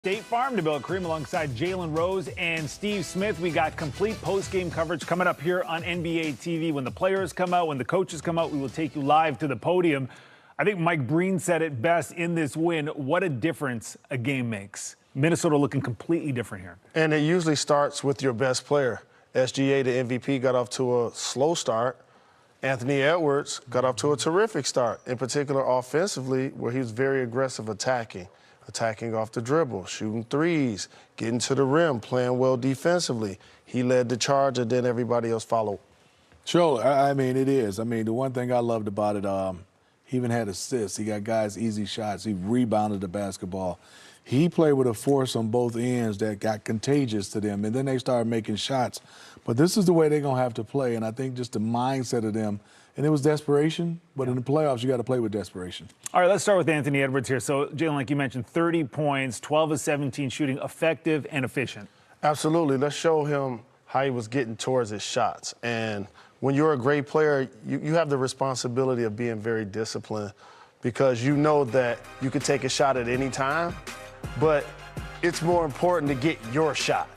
State Farm to Bill Kareem alongside Jalen Rose and Steve Smith. We got complete post-game coverage coming up here on NBA TV. When the players come out, when the coaches come out, we will take you live to the podium. I think Mike Breen said it best in this win. What a difference a game makes. Minnesota looking completely different here. And it usually starts with your best player. SGA, the MVP, got off to a slow start. Anthony Edwards got off to a terrific start, in particular offensively, where he was very aggressive attacking off the dribble, shooting threes, getting to the rim, playing well defensively. He led the charge, and then everybody else followed. Sure, I mean, it is. I mean, the one thing I loved about it, he even had assists. He got guys easy shots. He rebounded the basketball. He played with a force on both ends that got contagious to them, and then they started making shots. But this is the way they're going to have to play, and I think just the mindset of them, and it was desperation, but in the playoffs, you got to play with desperation. All right, let's start with Anthony Edwards here. So, Jalen, like you mentioned, 30 points, 12 of 17 shooting, effective and efficient. Absolutely. Let's show him how he was getting towards his shots. And when you're a great player, you have the responsibility of being very disciplined because you know that you could take a shot at any time, but it's more important to get your shot.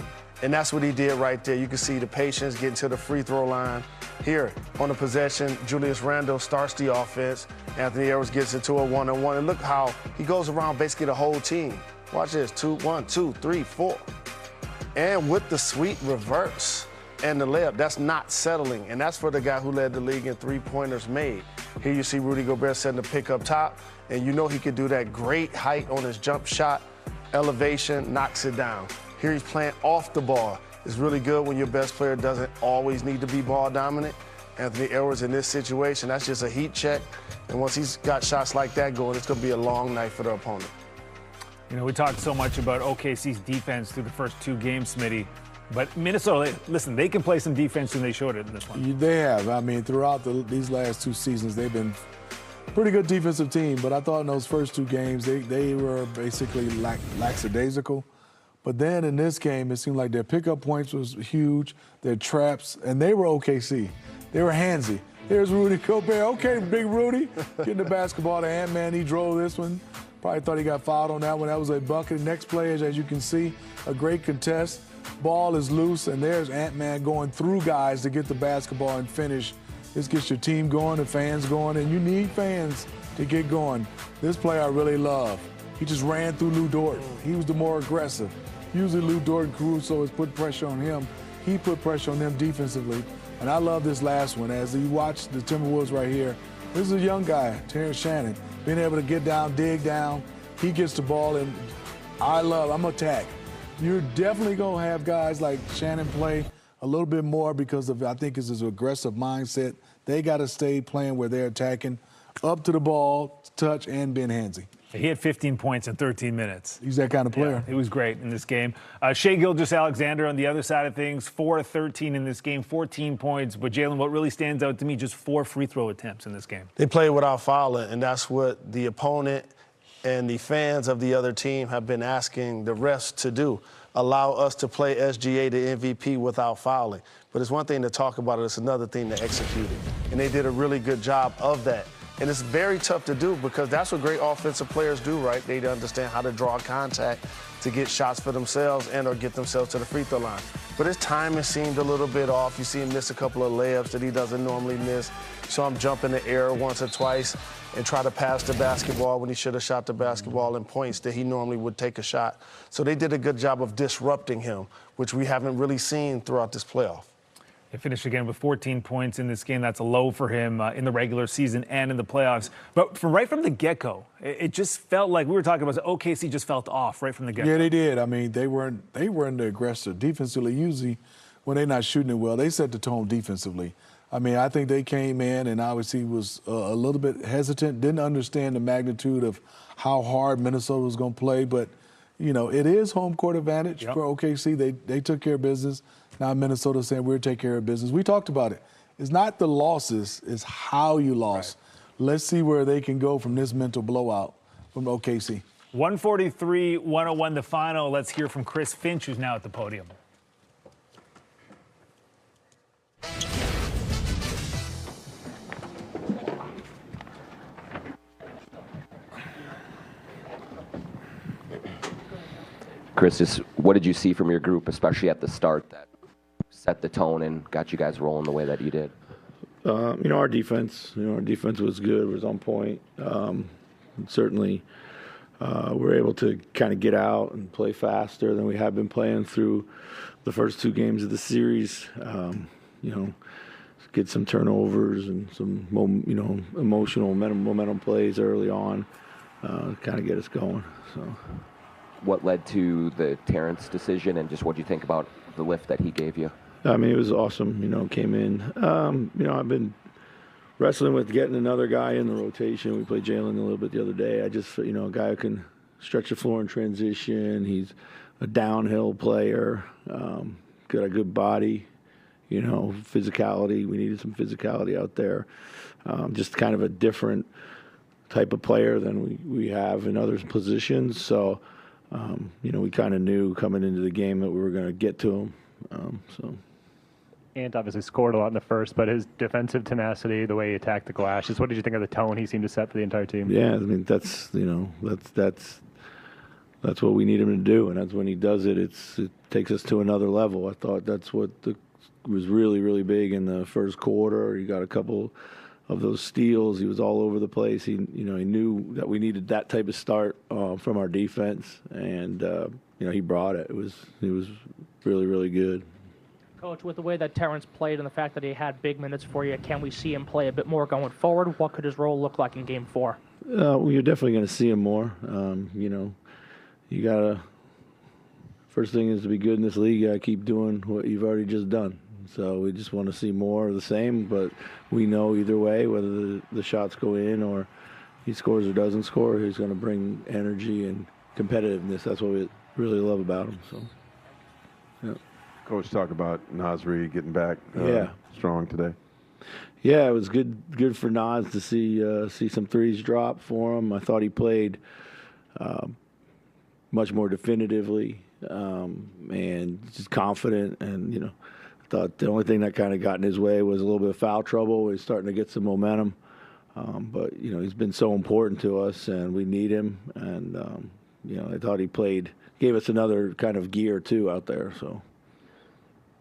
And that's what he did right there. You can see the patience getting to the free throw line. Here, on the possession, Julius Randle starts the offense. Anthony Edwards gets into a one-on-one. And look how he goes around basically the whole team. Watch this, 1, 2, 3, 4. And with the sweet reverse and the layup, that's not settling. And that's for the guy who led the league in three-pointers made. Here you see Rudy Gobert setting the pick up top. And you know he could do that great height on his jump shot. Elevation, knocks it down. Here he's playing off the ball. It's really good when your best player doesn't always need to be ball dominant. Anthony Edwards in this situation, that's just a heat check. And once he's got shots like that going, it's going to be a long night for the opponent. You know, we talked so much about OKC's defense through the first two games, Smitty. But Minnesota, listen, they can play some defense, and they showed it in this one. They have. I mean, throughout these last two seasons, they've been a pretty good defensive team. But I thought in those first two games, they were basically lackadaisical. But then in this game, it seemed like their pickup points was huge, their traps, and they were OKC. They were handsy. Here's Rudy Gobert. Okay, big Rudy, getting the basketball to Ant-Man. He drove this one. Probably thought he got fouled on that one. That was a bucket. Next play, as you can see, a great contest. Ball is loose, and there's Ant-Man going through guys to get the basketball and finish. This gets your team going, the fans going, and you need fans to get going. This play I really love. He just ran through Lou Dort. He was the more aggressive. Usually Lou Dort and Caruso has put pressure on him. He put pressure on them defensively. And I love this last one. As you watch the Timberwolves right here, this is a young guy, Terrence Shannon, being able to get down, dig down. He gets the ball, and I'm attack. You're definitely going to have guys like Shannon play a little bit more because of, I think, it's his aggressive mindset. They got to stay playing where they're attacking, up to the ball, touch, and being handsy. He had 15 points in 13 minutes. He's that kind of player. Yeah, he was great in this game. Shai Gilgeous-Alexander on the other side of things, 4 of 13 in this game, 14 points. But, Jalen, what really stands out to me, just 4 free throw attempts in this game. They played without fouling, and that's what the opponent and the fans of the other team have been asking the refs to do. Allow us to play SGA, the MVP, without fouling. But it's one thing to talk about it. It's another thing to execute it. And they did a really good job of that. And it's very tough to do because that's what great offensive players do, right? They understand how to draw contact to get shots for themselves and or get themselves to the free throw line. But his timing seemed a little bit off. You see him miss a couple of layups that he doesn't normally miss. You saw him jump in the air once or twice and try to pass the basketball when he should have shot the basketball in points that he normally would take a shot. So they did a good job of disrupting him, which we haven't really seen throughout this playoff. He finished again with 14 points in this game. That's a low for him in the regular season and in the playoffs. But right from the get-go, it just felt like we were talking about OKC just felt off right from the get-go. Yeah, they did. I mean, they weren't the aggressor. Defensively, usually when they're not shooting it well, they set the tone defensively. I mean, I think they came in and obviously was a little bit hesitant, didn't understand the magnitude of how hard Minnesota was going to play. But, you know, it is home court advantage for OKC. They took care of business. Now Minnesota saying we'll take care of business. We talked about it. It's not the losses, it's how you lost. Right. Let's see where they can go from this mental blowout from OKC. 143-101 the final. Let's hear from Chris Finch, who's now at the podium. Chris, just what did you see from your group, especially at the start, that set the tone and got you guys rolling the way that you did? Our defense was good, was on point. Certainly, we're able to kind of get out and play faster than we have been playing through the first 2 games of the series. Get some turnovers and some, emotional momentum plays early on, kind of get us going. So, what led to the Terrence decision, and just what do you think about the lift that he gave you? I mean, it was awesome. Came in. I've been wrestling with getting another guy in the rotation. We played Jalen a little bit the other day. I just, a guy who can stretch the floor in transition. He's a downhill player. Got a good body. Physicality. We needed some physicality out there. Just kind of a different type of player than we have in other positions. So, we kind of knew coming into the game that we were going to get to him. Ant obviously scored a lot in the first, but his defensive tenacity, the way he attacked the glass, just what did you think of the tone he seemed to set for the entire team? Yeah, I mean, that's what we need him to do, and that's when he does it. It takes us to another level. I thought that's what was really, really big in the first quarter. He got a couple of those steals. He was all over the place. He knew that we needed that type of start from our defense, and he brought it. It was really, really good. Coach, with the way that Terrence played and the fact that he had big minutes for you, can we see him play a bit more going forward? What could his role look like in Game 4? Well, you're definitely going to see him more. You got to – first thing is to be good in this league, you got to keep doing what you've already just done. So we just want to see more of the same, but we know either way, whether the shots go in or he scores or doesn't score, he's going to bring energy and competitiveness. That's what we really love about him. So, yeah. Coach, talk about Nasri getting back strong today. Yeah, it was good for Nas to see some threes drop for him. I thought he played much more definitively and just confident. And, I thought the only thing that kind of got in his way was a little bit of foul trouble. He's starting to get some momentum. But, he's been so important to us, and we need him. And, I thought he gave us another kind of gear, too, out there. So.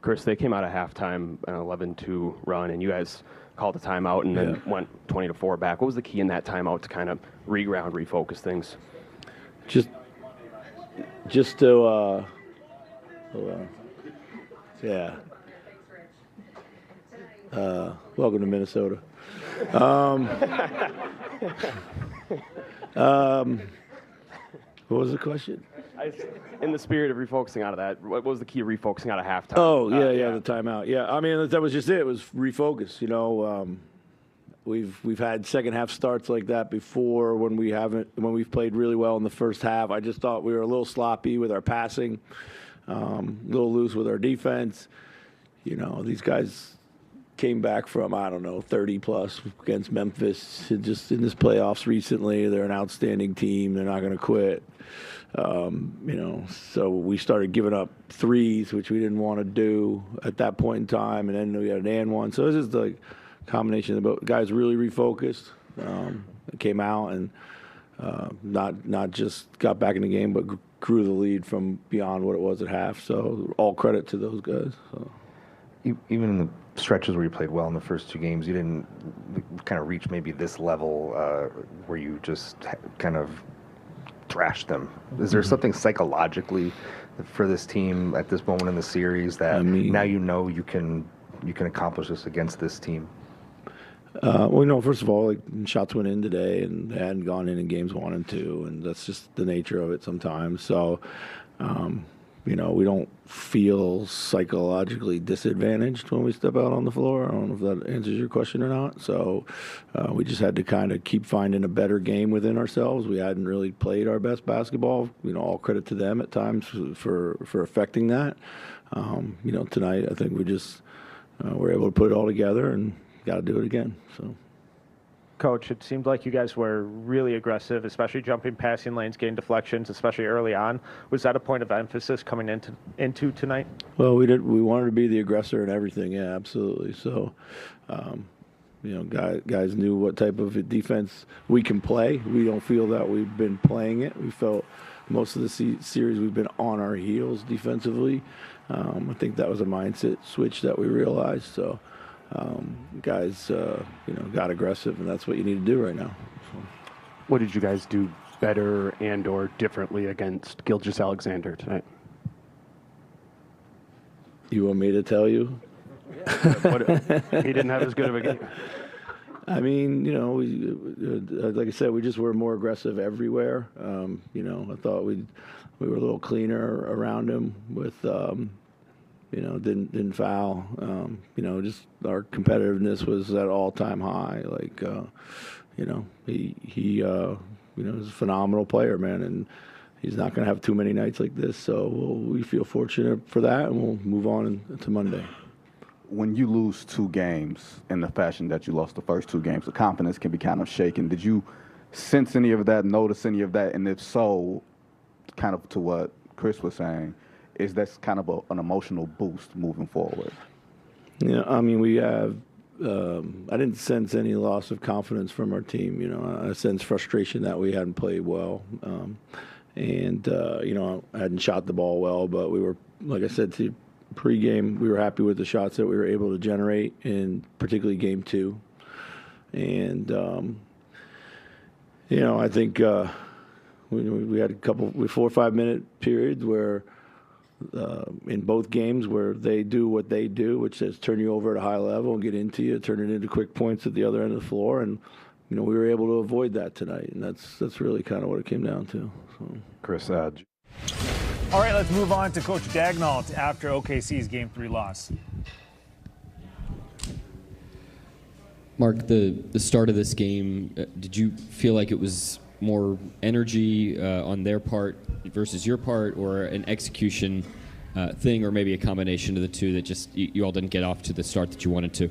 Chris, they came out of halftime, an 11-2 run, and you guys called a timeout and then went 20-4 back. What was the key in that timeout to kind of reground, refocus things? Just to, welcome to Minnesota. What was the question? In the spirit of refocusing out of that, what was the key of refocusing out of halftime? Oh, the timeout. Yeah, I mean, that was just it. It was refocus. We've had second half starts like that before when we've played really well in the first half. I just thought we were a little sloppy with our passing, a little loose with our defense. These guys came back from, 30-plus against Memphis. Just in this playoffs recently, they're an outstanding team. They're not going to quit. So we started giving up threes, which we didn't want to do at that point in time, and then we had an and one. So it was just like a combination of the guys really refocused, came out and not just got back in the game, but grew the lead from beyond what it was at half. So all credit to those guys. So. Even in the stretches where you played well in the first 2 games, you didn't kind of reach maybe this level where you just kind of thrashed them. Is there something psychologically for this team at this moment in the series that now you can accomplish this against this team? First of all, shots went in today, and they hadn't gone in games 1 and 2, and that's just the nature of it sometimes. So, we don't feel psychologically disadvantaged when we step out on the floor. I don't know if that answers your question or not. So we just had to kind of keep finding a better game within ourselves. We hadn't really played our best basketball. All credit to them at times for affecting that. Tonight I think we just were able to put it all together and got to do it again. So. Coach, it seemed like you guys were really aggressive, especially jumping passing lanes, getting deflections, especially early on. Was that a point of emphasis coming into tonight? Well, we wanted to be the aggressor in everything. Yeah, absolutely. So, guys knew what type of defense we can play. We don't feel that we've been playing it. We felt most of the series we've been on our heels defensively. I think that was a mindset switch that we realized. So guys, got aggressive, and that's what you need to do right now. So. What did you guys do better and or differently against Gilgeous-Alexander tonight? You want me to tell you? He didn't have as good of a game. I mean, like I said, we just were more aggressive everywhere. I thought we were a little cleaner around him with, didn't foul. Just our competitiveness was at all-time high. Like, he is a phenomenal player, man, and he's not going to have too many nights like this. So we feel fortunate for that, and we'll move on to Monday. When you lose 2 games in the fashion that you lost the first 2 games, the confidence can be kind of shaken. Did you sense any of that, notice any of that? And if so, kind of to what Chris was saying, is that kind of an emotional boost moving forward? Yeah, I mean, we have I didn't sense any loss of confidence from our team. I sensed frustration that we hadn't played well. I hadn't shot the ball well, but we were, like I said to you, pre-game, we were happy with the shots that we were able to generate, in particularly game 2. And, I think we had 4 or 5 minute periods where in both games where they do what they do, which is turn you over at a high level and get into you, turn it into quick points at the other end of the floor. And, we were able to avoid that tonight. And that's really kind of what it came down to. So. Chris, all right, let's move on to Coach Daigneault after OKC's Game 3 loss. Mark, the start of this game, did you feel like it was more energy on their part versus your part, or an execution thing, or maybe a combination of the two that just you all didn't get off to the start that you wanted to?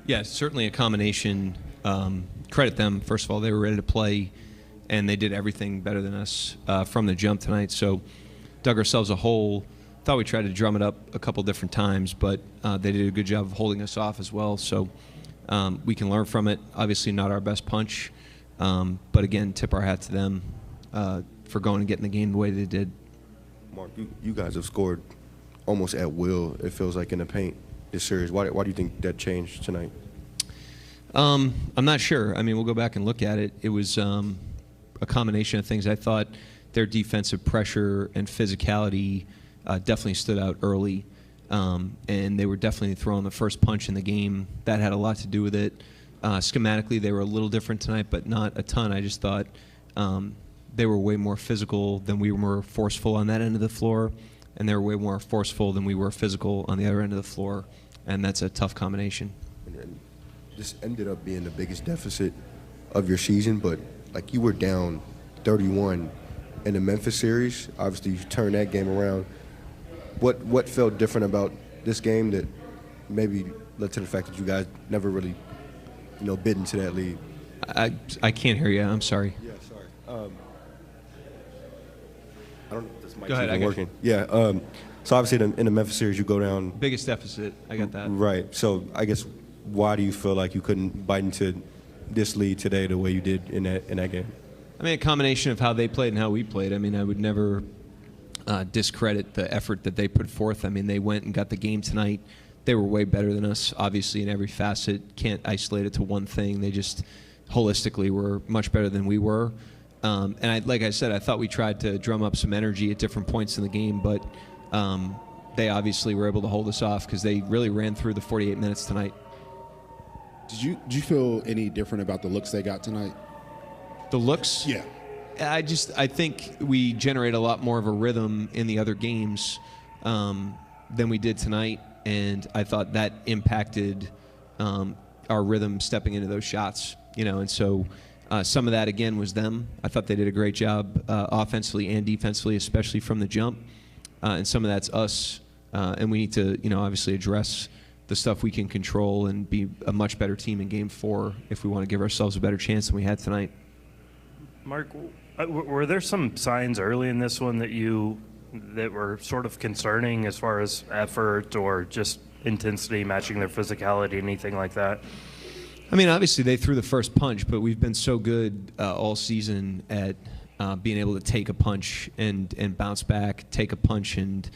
Yeah, certainly a combination. Credit them, first of all. They were ready to play, and they did everything better than us from the jump tonight. So dug ourselves a hole. Thought we tried to drum it up a couple different times, but they did a good job of holding us off as well. So we can learn from it. Obviously not our best punch, but again, tip our hat to them for going and getting the game the way they did. Mark, you guys have scored almost at will, it feels like, in the paint this series. Why do you think that changed tonight? I'm not sure. I mean, we'll go back and look at it. It was a combination of things. I thought their defensive pressure and physicality definitely stood out early, and they were definitely throwing the first punch in the game. That had a lot to do with it. Schematically, they were a little different tonight, but not a ton. I just thought they were way more physical than we were forceful on that end of the floor, and they were way more forceful than we were physical on the other end of the floor, and that's a tough combination. And this ended up being the biggest deficit of your season, but like, you were down 31 in the Memphis series. Obviously, you turned that game around. What felt different about this game that maybe led to the fact that you guys never really, bid into that lead? I can't hear you. I'm sorry. Yeah, sorry. I don't know if this mic's Go ahead, even working. Yeah. So obviously, in the Memphis series, you go down. Biggest deficit. I got that. Right. So I guess, why do you feel like you couldn't bite into this lead today the way you did in that game? I mean, a combination of how they played and how we played. I mean, I would never discredit the effort that they put forth. I mean, they went and got the game tonight. They were way better than us, obviously, in every facet. Can't isolate it to one thing. They just holistically were much better than we were. And like I said, I thought we tried to drum up some energy at different points in the game, but they obviously were able to hold us off because they really ran through the 48 minutes tonight. Did you feel any different about the looks they got tonight? The looks? Yeah. I think we generate a lot more of a rhythm in the other games than we did tonight, and I thought that impacted our rhythm stepping into those shots, and so some of that, again, was them. I thought they did a great job offensively and defensively, especially from the jump, and some of that's us, and we need to, obviously address the stuff we can control and be a much better team in Game 4 if we want to give ourselves a better chance than we had tonight. Mark, were there some signs early in this one that were sort of concerning as far as effort or just intensity matching their physicality, anything like that? I mean, obviously they threw the first punch, but we've been so good all season at being able to take a punch and bounce back, take a punch and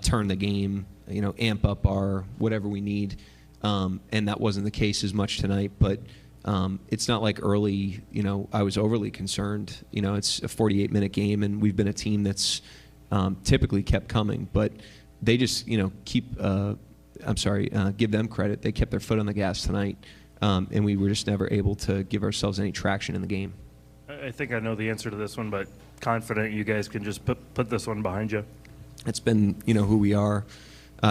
turn the game, amp up our whatever we need. And that wasn't the case as much tonight, but it's not like early, I was overly concerned. It's a 48-minute game, and we've been a team that's typically kept coming, but they just, give them credit. They kept their foot on the gas tonight, and we were just never able to give ourselves any traction in the game. I think I know the answer to this one, but confident you guys can just put this one behind you. It's been, who we are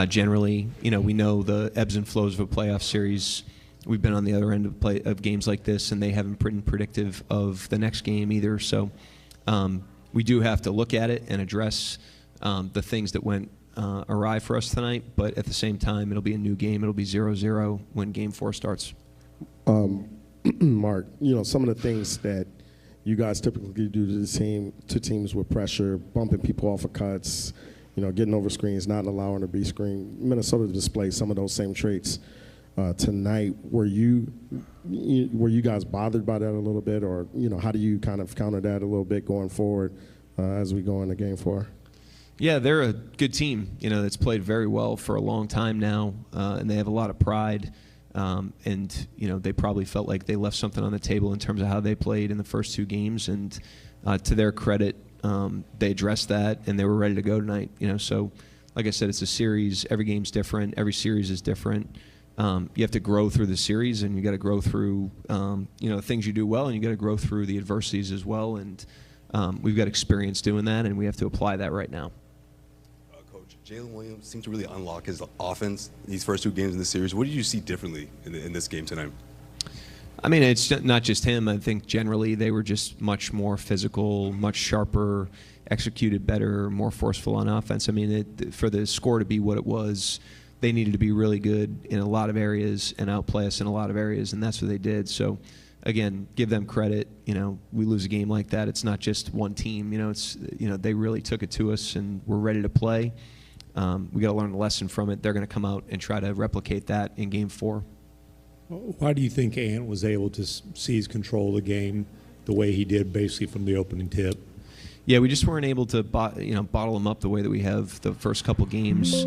generally. We know the ebbs and flows of a playoff series. We've been on the other end of games like this, and they haven't been predictive of the next game either. So we do have to look at it and address the things that went awry for us tonight. But at the same time, it'll be a new game. It'll be 0-0 when Game 4 starts. Mark, some of the things that you guys typically do to teams with pressure, bumping people off of cuts, getting over screens, not allowing to be screened. Minnesota displays some of those same traits tonight. Were you guys bothered by that a little bit, or how do you kind of counter that a little bit going forward as we go into Game 4? Yeah, they're a good team, that's played very well for a long time now, and they have a lot of pride. And they probably felt like they left something on the table in terms of how they played in the first two games. And to their credit, they addressed that, and they were ready to go tonight. So like I said, it's a series. Every game's different. Every series is different. You have to grow through the series, and you got to grow through the things you do well, and you got to grow through the adversities as well. And we've got experience doing that, and we have to apply that right now. Jalen Williams seemed to really unlock his offense these first two games in the series. What did you see differently in this game tonight? I mean, it's not just him. I think generally they were just much more physical, much sharper, executed better, more forceful on offense. I mean, for the score to be what it was, they needed to be really good in a lot of areas and outplay us in a lot of areas, and that's what they did. So, again, give them credit. We lose a game like that, it's not just one team. They really took it to us, and we're ready to play. We got to learn a lesson from it. They're going to come out and try to replicate that in Game 4. Why do you think Ant was able to seize control of the game the way he did basically from the opening tip? Yeah, we just weren't able to bottle him up the way that we have the first couple games.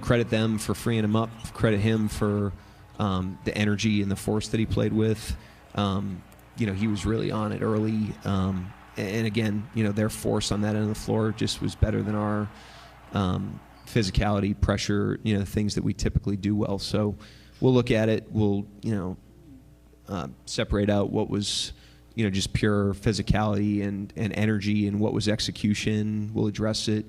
Credit them for freeing him up. Credit him for the energy and the force that he played with. He was really on it early. And again, their force on that end of the floor just was better than our physicality, pressure, things that we typically do well. So we'll look at it. We'll, separate out what was, just pure physicality and energy and what was execution. We'll address it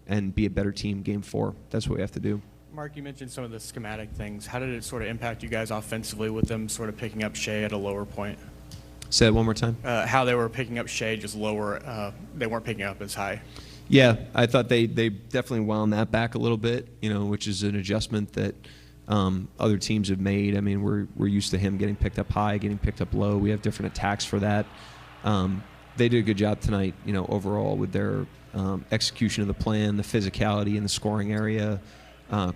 and be a better team Game 4. That's what we have to do. Mark, you mentioned some of the schematic things. How did it sort of impact you guys offensively with them sort of picking up Shea at a lower point? Say that one more time. How they were picking up Shea just lower. They weren't picking up as high. Yeah, I thought they definitely wound that back a little bit, which is an adjustment that other teams have made. I mean, we're used to him getting picked up high, getting picked up low. We have different attacks for that. They did a good job tonight, overall with their execution of the plan, the physicality in the scoring area,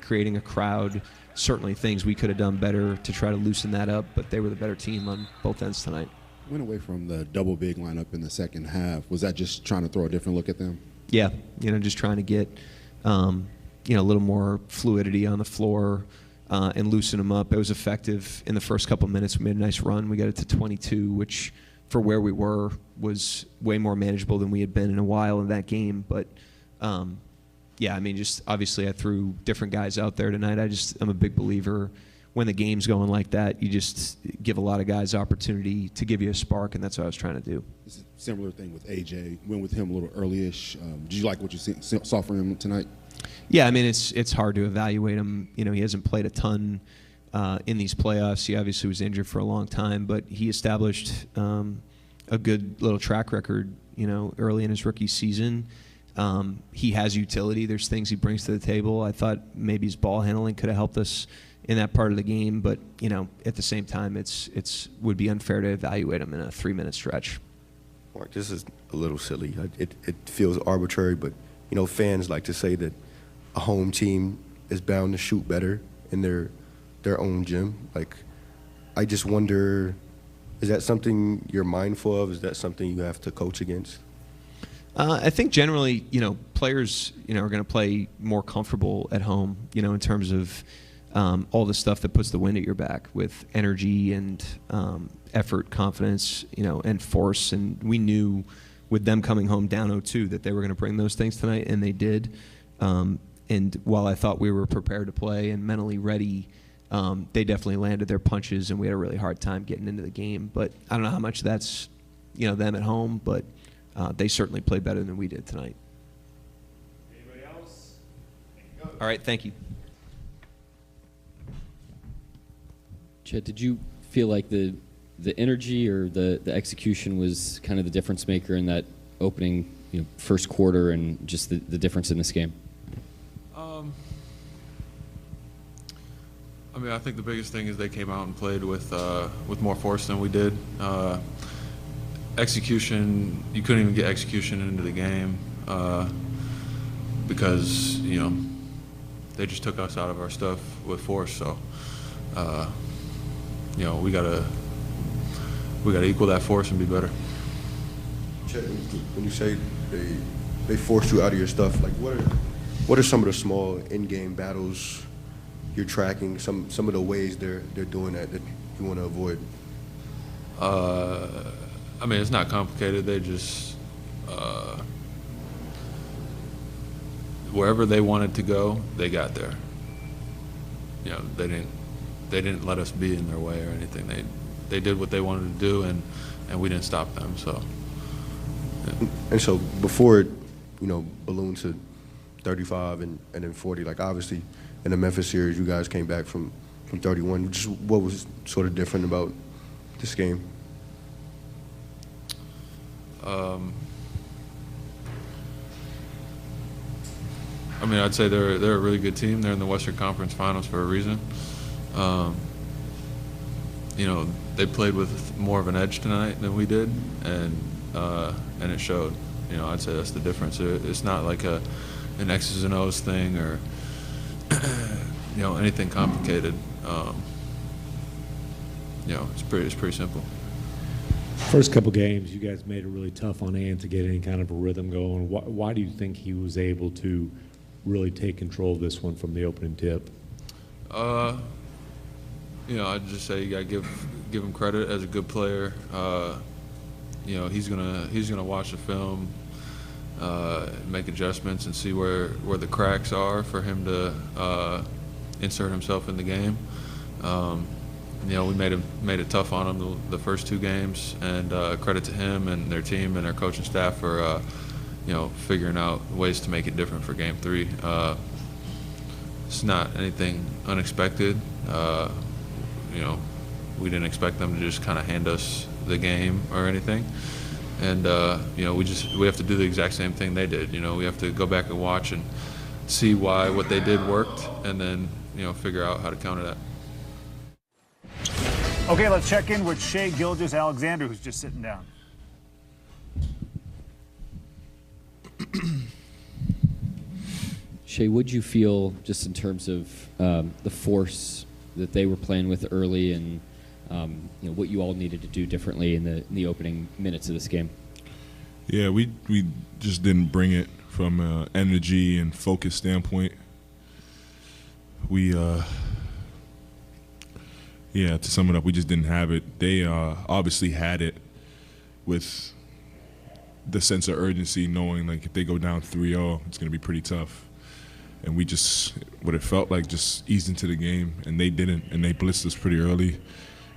creating a crowd. Certainly things we could have done better to try to loosen that up, but they were the better team on both ends tonight. Went away from the double big lineup in the second half. Was that just trying to throw a different look at them? Yeah, just trying to get, a little more fluidity on the floor and loosen them up. It was effective in the first couple minutes. We made a nice run. We got it to 22, which for where we were was way more manageable than we had been in a while in that game. But, just obviously I threw different guys out there tonight. I'm a big believer when the game's going like that, you just give a lot of guys opportunity to give you a spark, and that's what I was trying to do. It's a similar thing with AJ. Went with him a little early-ish. Did you like what you saw from him tonight? Yeah, I mean, it's hard to evaluate him. He hasn't played a ton in these playoffs. He obviously was injured for a long time, but he established a good little track record, early in his rookie season. He has utility. There's things he brings to the table. I thought maybe his ball handling could have helped us in that part of the game, but at the same time, it's would be unfair to evaluate him in a 3-minute stretch. Mark, this is a little silly. It feels arbitrary, but fans like to say that a home team is bound to shoot better in their own gym. Like, I just wonder, is that something you're mindful of? Is that something you have to coach against? I think generally, players, are going to play more comfortable at home, in terms of all the stuff that puts the wind at your back with energy and effort, confidence, and force. And we knew with them coming home down 0-2 that they were going to bring those things tonight, and they did. And while I thought we were prepared to play and mentally ready, they definitely landed their punches, and we had a really hard time getting into the game. But I don't know how much that's, them at home, but they certainly played better than we did tonight. Anybody else? All right, thank you. Chet, did you feel like the energy or the execution was kind of the difference maker in that opening first quarter and just the difference in this game? I think the biggest thing is they came out and played with more force than we did. Execution, you couldn't even get execution into the game because they just took us out of our stuff with force. So we gotta equal that force and be better. Chet, when you say they forced you out of your stuff, like what are some of the small in-game battles you're tracking? Some of the ways they're doing that you want to avoid? It's not complicated. They just wherever they wanted to go, they got there. They didn't let us be in their way or anything. They did what they wanted to do, and we didn't stop them. So. Yeah. And so before it, ballooned to 35 and then 40. Like obviously, in the Memphis series, you guys came back from 31. Just what was sort of different about this game? I'd say they're a really good team. They're in the Western Conference Finals for a reason. They played with more of an edge tonight than we did, and it showed. I'd say that's the difference. It's not like an X's and O's thing or anything complicated. It's pretty simple. First couple games, you guys made it really tough on Ant to get any kind of a rhythm going. Why do you think he was able to really take control of this one from the opening tip? I'd just say you got to give him credit as a good player. He's gonna watch the film, make adjustments, and see where the cracks are for him to insert himself in the game. We made it tough on him the first two games, and credit to him and their team and their coaching staff for figuring out ways to make it different for Game 3. It's not anything unexpected. We didn't expect them to just kind of hand us the game or anything, and we have to do the exact same thing they did. We have to go back and watch and see why what they did worked, and then figure out how to counter that. Okay, let's check in with Shai Gilgeous-Alexander, who's just sitting down. Shai, what'd you feel just in terms of the force that they were playing with early, and what you all needed to do differently in the opening minutes of this game? Yeah, we just didn't bring it from an energy and focus standpoint. To sum it up, we just didn't have it. They obviously had it with the sense of urgency, knowing like if they go down 3-0, it's going to be pretty tough. And we just, what it felt like, just eased into the game, and they didn't, and they blitzed us pretty early,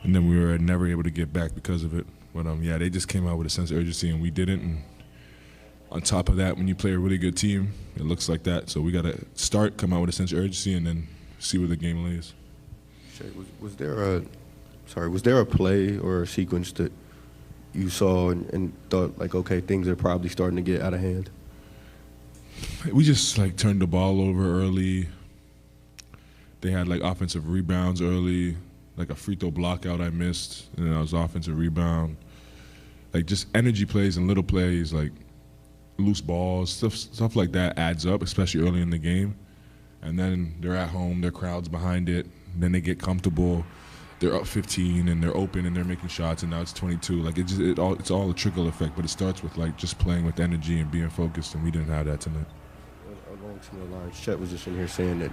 and then we were never able to get back because of it. But they just came out with a sense of urgency, and we didn't. And on top of that, when you play a really good team, it looks like that. So we got to come out with a sense of urgency, and then see where the game lays. Was there a play or a sequence that you saw and thought like, okay, things are probably starting to get out of hand? We just turned the ball over early. They had offensive rebounds early, like a free throw block out I missed, and then I was offensive rebound. Just energy plays and little plays, like loose balls, stuff like that adds up, especially early in the game. And then they're at home, their crowd's behind it. Then they get comfortable. they're up 15 and they're open and they're making shots, and now it's 22. Like it's all a trickle effect, but it starts with like just playing with energy and being focused, and we didn't have that tonight. Along similar lines, Chet was just in here saying that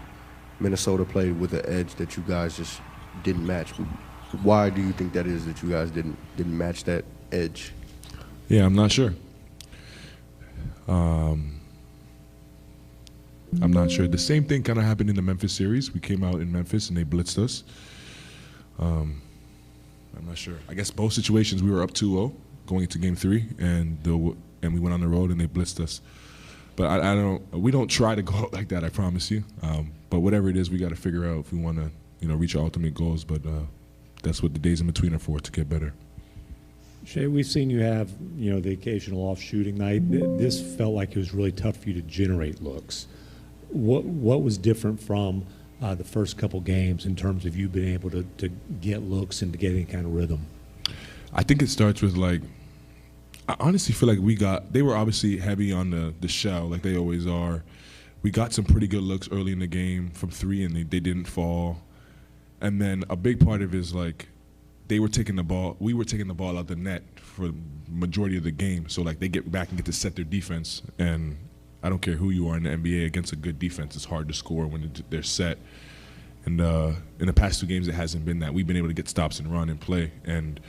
Minnesota played with an edge that you guys just didn't match. Why do you think that is that you guys didn't match that edge? Yeah, I'm not sure. I'm not sure. The same thing kind of happened in the Memphis series. We came out in Memphis and they blitzed us. I'm not sure. I guess both situations we were up 2-0 going into Game 3, and we went on the road and they blitzed us. But we don't try to go out like that, I promise you. But whatever it is, we got to figure out if we want to, reach our ultimate goals. But that's what the days in between are for, to get better. Shea, we've seen you have, the occasional off shooting night. This felt like it was really tough for you to generate looks. What was different from the first couple games in terms of you being able to get looks and to get any kind of rhythm? I think it starts with I honestly feel like they were obviously heavy on the shell, like they always are. We got some pretty good looks early in the game from 3, and they didn't fall. And then a big part of it is we were taking the ball out the net for the majority of the game. So they get back and get to set their defense. And I don't care who you are in the NBA, against a good defense, it's hard to score when they're set. And in the past 2 games, it hasn't been that. We've been able to get stops and run and play. And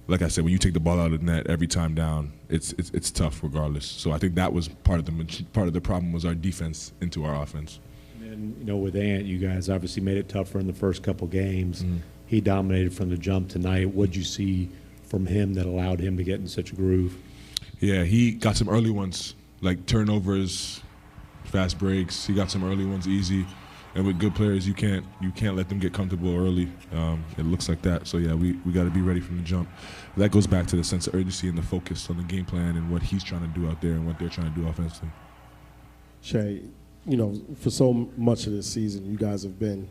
like I said, when you take the ball out of the net every time down, it's tough regardless. So I think that was part of the problem was our defense into our offense. And then, with Ant, you guys obviously made it tougher in the first couple games. Mm-hmm. He dominated from the jump tonight. What'd you see from him that allowed him to get in such a groove? Yeah, he got some early ones, like turnovers, fast breaks. He got some early ones easy. And with good players, you can't let them get comfortable early. It looks like that. So, yeah, we got to be ready from the jump. That goes back to the sense of urgency and the focus on the game plan and what he's trying to do out there and what they're trying to do offensively. Shay, for so much of this season, you guys have been,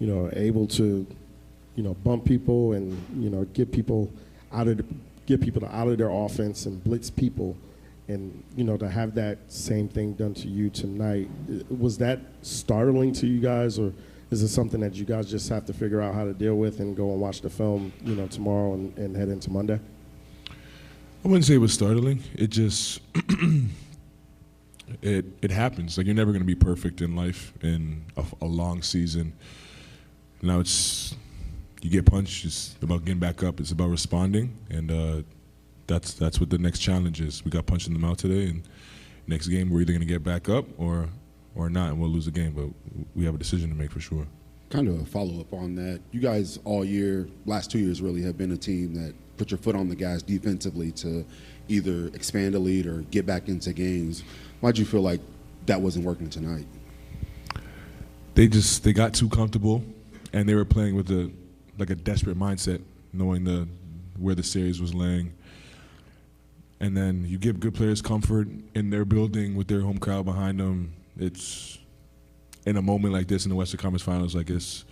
able to, bump people and, get people out of their offense and blitz people. And, to have that same thing done to you tonight, was that startling to you guys, or is it something that you guys just have to figure out how to deal with and go and watch the film, tomorrow and head into Monday? I wouldn't say it was startling. It just it happens. You're never going to be perfect in life in a long season. Now you get punched. It's about getting back up. It's about responding, and that's what the next challenge is. We got punched in the mouth today, and next game we're either going to get back up or not, and we'll lose the game. But we have a decision to make for sure. Kind of a follow-up on that. You guys all year, last 2 years really, have been a team that put your foot on the gas defensively to either expand a lead or get back into games. Why'd you feel like that wasn't working tonight? They got too comfortable, and they were playing with a desperate mindset, knowing where the series was laying. And then you give good players comfort in their building with their home crowd behind them. It's in a moment like this in the Western Conference Finals, it's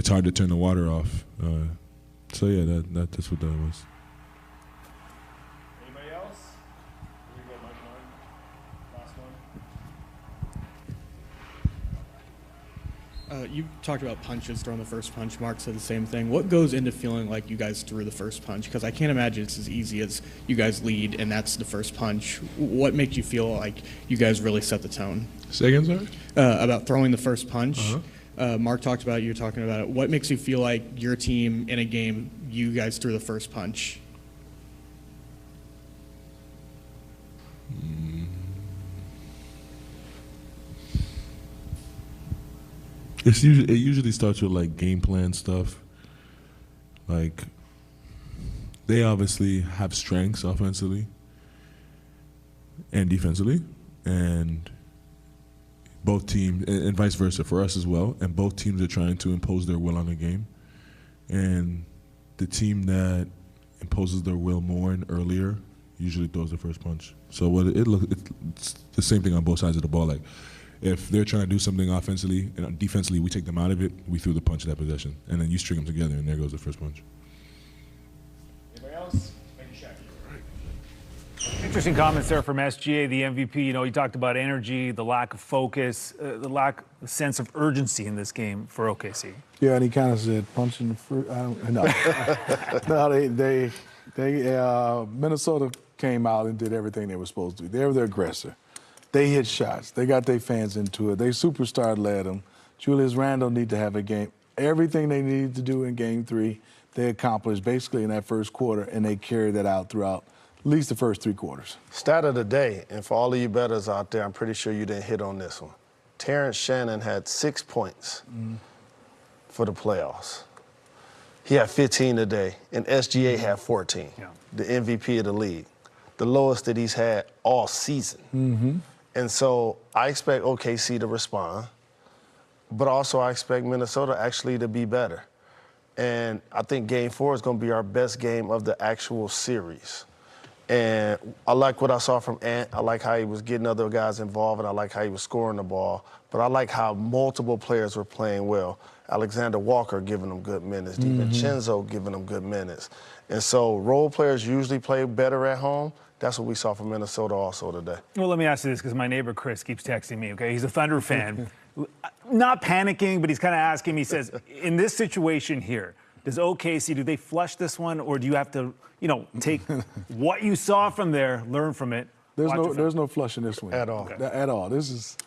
hard to turn the water off. So yeah, that's what that was. Anybody else? Here we go, Mike. Last one. You talked about punches, throwing the first punch. Mark said the same thing. What goes into feeling like you guys threw the first punch? Because I can't imagine it's as easy as you guys lead and that's the first punch. What makes you feel like you guys really set the tone? Say again, sorry? About throwing the first punch. Uh-huh. Mark talked about it. You're talking about it. What makes you feel like your team in a game, you guys threw the first punch? It usually starts with game plan stuff. They obviously have strengths offensively and defensively, and both teams, and vice versa for us as well, and both teams are trying to impose their will on the game. And the team that imposes their will more and earlier usually throws the first punch. So it's the same thing on both sides of the ball. If they're trying to do something offensively and defensively, we take them out of it, we threw the punch at that possession. And then you string them together, and there goes the first punch. Anybody else? Thank you, Shaq. Interesting comments there from SGA, the MVP. You know, he talked about energy, the lack of focus, the lack of sense of urgency in this game for OKC. Yeah, and he kind of said, punching the fruit. No, Minnesota came out and did everything they were supposed to do. They were the aggressor. They hit shots. They got their fans into it. They superstar led them. Julius Randle need to have a game. Everything they needed to do in Game 3, they accomplished basically in that first quarter, and they carried that out throughout at least the first 3 quarters. Stat of the day, and for all of you bettors out there, I'm pretty sure you didn't hit on this one. Terrence Shannon had 6 points for the playoffs. He had 15 today, and SGA had 14, the MVP of the league, the lowest that he's had all season. And so I expect OKC to respond, but also I expect Minnesota actually to be better. And I think Game 4 is going to be our best game of the actual series. And I like what I saw from Ant. I like how he was getting other guys involved, and I like how he was scoring the ball. But I like how multiple players were playing well. Alexander Walker giving them good minutes. DiVincenzo giving them good minutes. And so role players usually play better at home. That's what we saw from Minnesota also today. Well, let me ask you this, because my neighbor Chris keeps texting me, okay? He's a Thunder fan. Not panicking, but he's kind of asking me, he says, in this situation here, does OKC, do they flush this one, or do you have to, you know, take what you saw from there, learn from it? There's no flush in this one. At all. Okay. At all. This is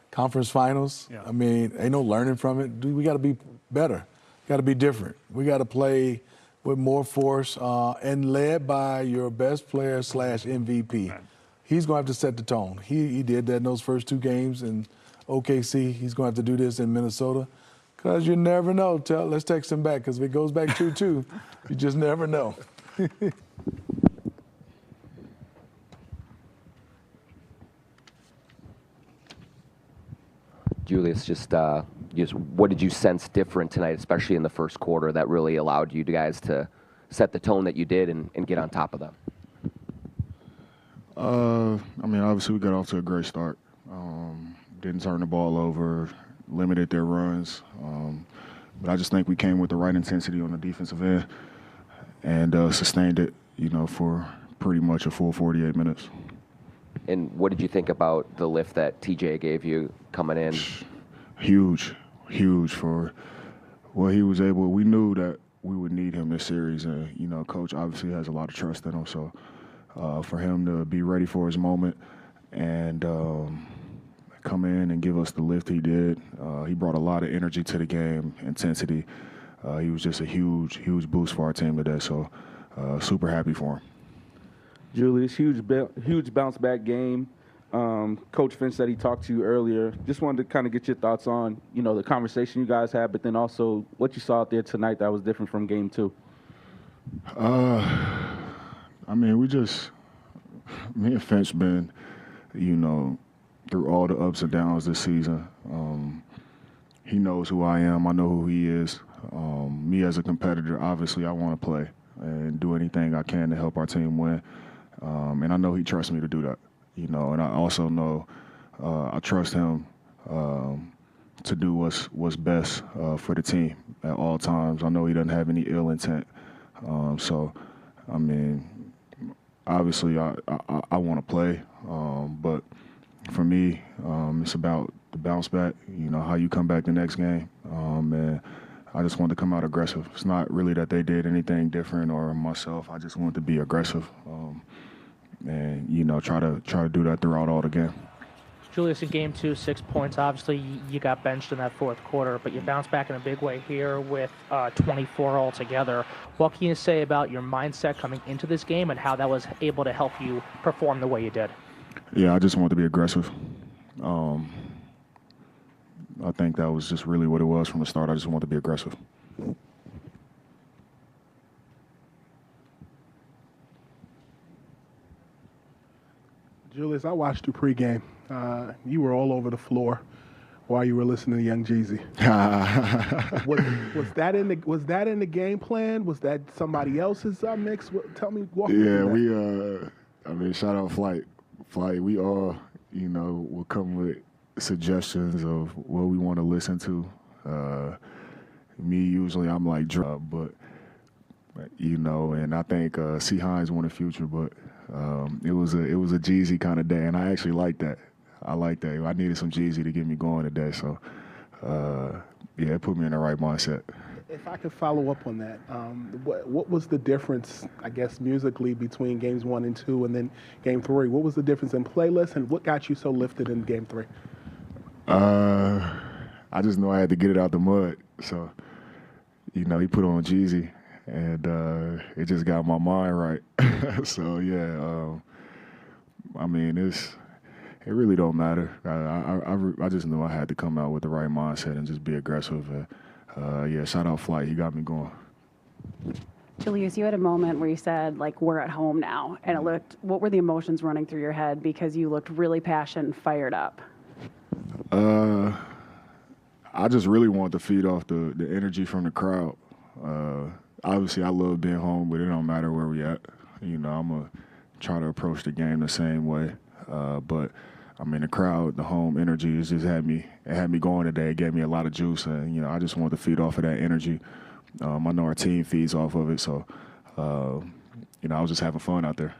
conference finals. I mean, ain't no learning from it. We got to be better. Got to be different. We got to play with more force and led by your best player / MVP. Right. He's going to have to set the tone. He did that in those first 2 games in OKC. He's going to have to do this in Minnesota. Because you never know. Let's text him back, because if it goes back 2-2, you just never know. Julius, just what did you sense different tonight, especially in the first quarter, that really allowed you guys to set the tone that you did and get on top of them? I mean, obviously we got off to a great start. Didn't turn the ball over, limited their runs. But I just think we came with the right intensity on the defensive end and sustained it, you know, for pretty much a full 48 minutes. And what did you think about the lift that TJ gave you coming in? Huge for what he was able. We knew that we would need him this series, and you know, Coach obviously has a lot of trust in him. So for him to be ready for his moment and come in and give us the lift he did, he brought a lot of energy to the game, intensity. He was just a huge boost for our team today. So super happy for him. Julius, huge bounce back game. Coach Finch said he talked to you earlier. Just wanted to kind of get your thoughts on, you know, the conversation you guys had, but then also what you saw out there tonight that was different from Game 2. I mean, me and Finch been, you know, through all the ups and downs this season. He knows who I am. I know who he is. Me as a competitor, obviously I want to play and do anything I can to help our team win. And I know he trusts me to do that, you know, and I also know I trust him to do what's best for the team at all times. I know he doesn't have any ill intent. So, I mean, obviously I want to play, but for me, it's about the bounce back, you know, how you come back the next game. And I just wanted to come out aggressive. It's not really that they did anything different or myself. I just wanted to be aggressive and, you know, try to do that throughout all the game. Julius, in Game 2, 6 points. Obviously, you got benched in that fourth quarter, but you bounced back in a big way here with 24 altogether. What can you say about your mindset coming into this game and how that was able to help you perform the way you did? Yeah, I just wanted to be aggressive. I think that was just really what it was from the start. I just wanted to be aggressive. Julius, I watched you pregame. You were all over the floor while you were listening to Young Jeezy. was that in the game plan? Was that somebody else's mix? Tell me. Walk me through that. I mean, shout out Flight. We all, you know, will come with suggestions of what we want to listen to. Me, usually I'm like, but you know, and I think C. Hines won the future, but It was a Jeezy kind of day, and I actually liked that. I like that. I needed some Jeezy to get me going today, so yeah, it put me in the right mindset. If I could follow up on that, what was the difference, I guess, musically between games 1 and 2 and then game 3? What was the difference in playlist, and what got you so lifted in game 3? I just know I had to get it out the mud. So, he put on Jeezy, and it just got my mind right. So, yeah, I mean, it really don't matter. I just knew I had to come out with the right mindset and just be aggressive. Yeah, shout out Flight. He got me going. Julius, you had a moment where you said, like, we're at home now. And what were the emotions running through your head? Because you looked really passionate and fired up. I just really wanted to feed off the energy from the crowd. Obviously, I love being home, but it don't matter where we at. I'm going to try to approach the game the same way. But I mean, the crowd, the home energy, it had me going today. It gave me a lot of juice, and I just wanted to feed off of that energy. I know our team feeds off of it, so I was just having fun out there.